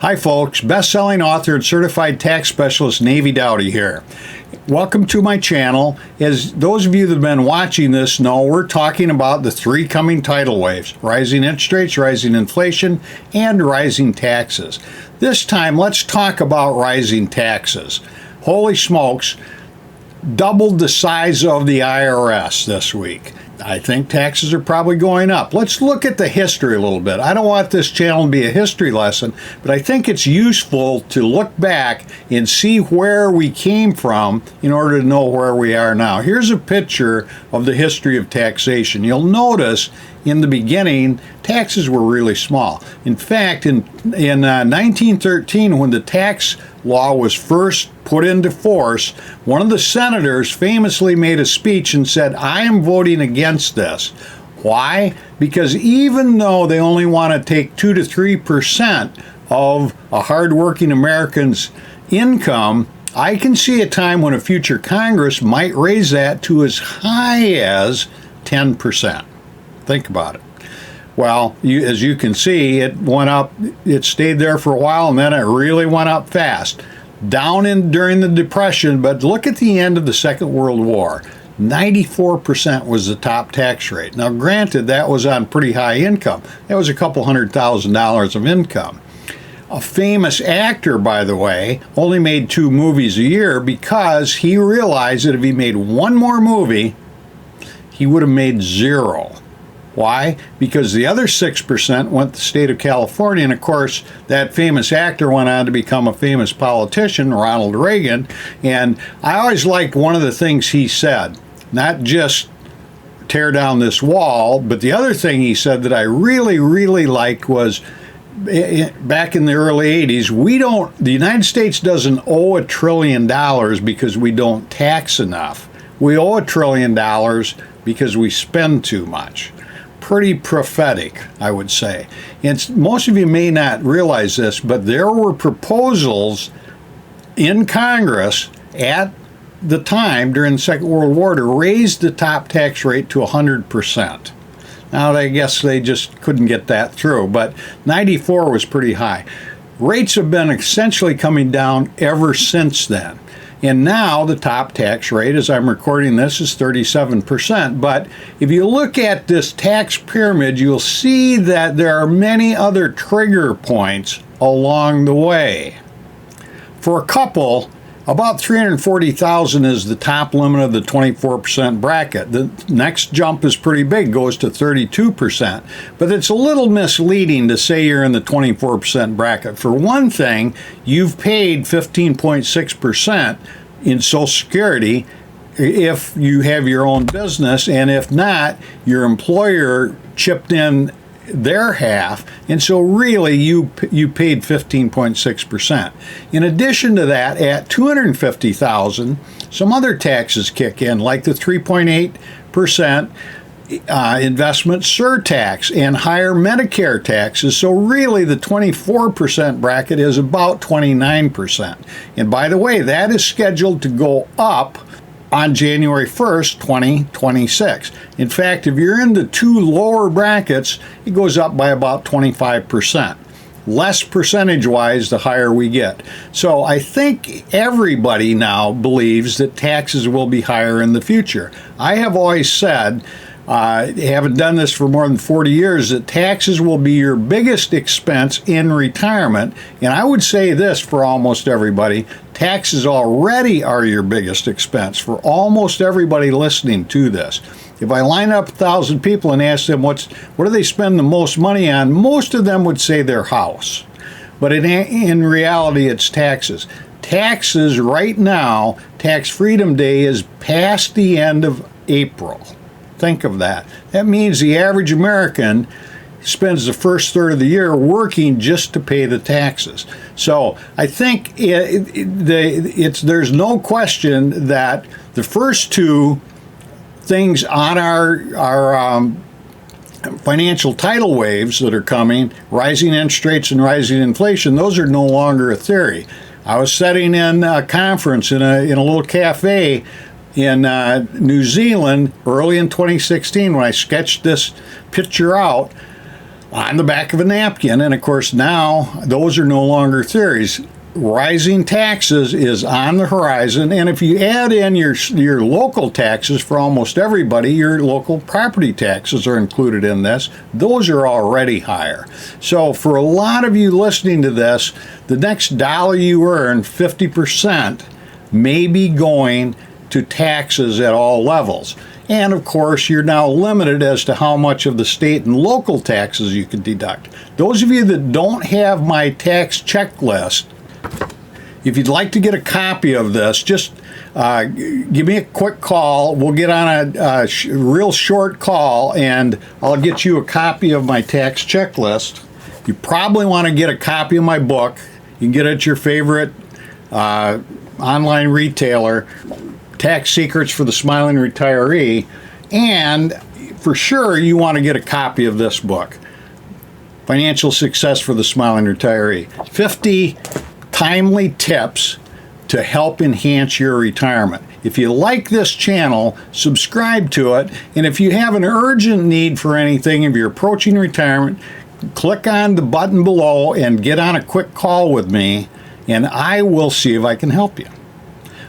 Hi folks, best-selling author and certified tax specialist Navy Dowdy here. Welcome to my channel. As those of you that have been watching this know, we're talking about the three coming tidal waves: rising interest rates, rising inflation, and rising taxes. This time, let's talk about rising taxes. Holy smokes, doubled the size of the IRS this week. I think taxes are probably going up. Let's look at the history a little bit. I don't want this channel to be a history lesson, but I think it's useful to look back and see where we came from in order to know where we are now. Here's a picture of the history of taxation. You'll notice in the beginning, taxes were really small. In fact, in 1913, when the tax law was first put into force, one of the senators famously made a speech and said, "I am voting against this." Why? Because even though they only want to take 2 to 3% of a hardworking American's income, I can see a time when a future Congress might raise that to as high as 10%. Think about it. Well, as you can see, it went up, it stayed there for a while, and then it really went up fast. Down during the Depression, but look at the end of the Second World War. 94% was the top tax rate. Now, granted, that was on pretty high income. That was a couple $100,000 of income. A famous actor, by the way, only made 2 movies a year because he realized that if he made one more movie, he would have made 0. Why? Because the other 6% went to the state of California, and of course, that famous actor went on to become a famous politician, Ronald Reagan, and I always liked one of the things he said, not just tear down this wall, but the other thing he said that I really, really liked was, back in the early 80s, the United States doesn't owe $1 trillion because we don't tax enough. We owe $1 trillion because we spend too much. Pretty prophetic, I would say. And most of you may not realize this, but there were proposals in Congress at the time during the Second World War to raise the top tax rate to 100%. Now, I guess they just couldn't get that through, but 94 was pretty high. Rates have been essentially coming down ever since then. And now the top tax rate, as I'm recording this, is 37%. But if you look at this tax pyramid, you'll see that there are many other trigger points along the way. For a couple, about $340,000 is the top limit of the 24% bracket. The next jump is pretty big, goes to 32%. But it's a little misleading to say you're in the 24% bracket. For one thing, you've paid 15.6% in Social Security if you have your own business, and if not, your employer chipped in their half, and so really you paid 15.6%. In addition to that, at $250,000, some other taxes kick in, like the 3.8% investment surtax and higher Medicare taxes. So really the 24% bracket is about 29%. And by the way, that is scheduled to go up on January 1st, 2026. In fact, if you're in the 2 lower brackets, it goes up by about 25%. Less percentage-wise, the higher we get. So I think everybody now believes that taxes will be higher in the future. I have always said, haven't done this for more than 40 years, that taxes will be your biggest expense in retirement. And I would say this for almost everybody: taxes already are your biggest expense for almost everybody listening to this. If I line up 1,000 people and ask them what do they spend the most money on, most of them would say their house. But in reality, it's taxes. Taxes right now, Tax Freedom Day is past the end of April. Think of that. That means the average American spends the first third of the year working just to pay the taxes. So I think there's no question that the first 2 things on our financial tidal waves that are coming, rising interest rates and rising inflation, those are no longer a theory. I was sitting in a conference in a little cafe in New Zealand early in 2016 when I sketched this picture out. on the back of a napkin. And of course, now those are no longer theories. Rising taxes is on the horizon, and if you add in your local taxes for almost everybody, your local property taxes are included in this. Those are already higher. So for a lot of you listening to this, the next dollar you earn, 50%, may be going to taxes at all levels. And of course, you're now limited as to how much of the state and local taxes you can deduct. Those of you that don't have my tax checklist, if you'd like to get a copy of this, just give me a quick call. We'll get on a real short call, and I'll get you a copy of my tax checklist. You probably want to get a copy of my book. You can get it at your favorite online retailer, Tax Secrets for the Smiling Retiree. And for sure, you want to get a copy of this book, Financial Success for the Smiling Retiree. 50 timely tips to help enhance your retirement. If you like this channel, subscribe to it. And if you have an urgent need for anything, if you're approaching retirement, click on the button below and get on a quick call with me, and I will see if I can help you.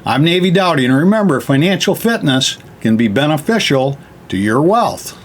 I'm Navy Dowdy, and remember, financial fitness can be beneficial to your wealth.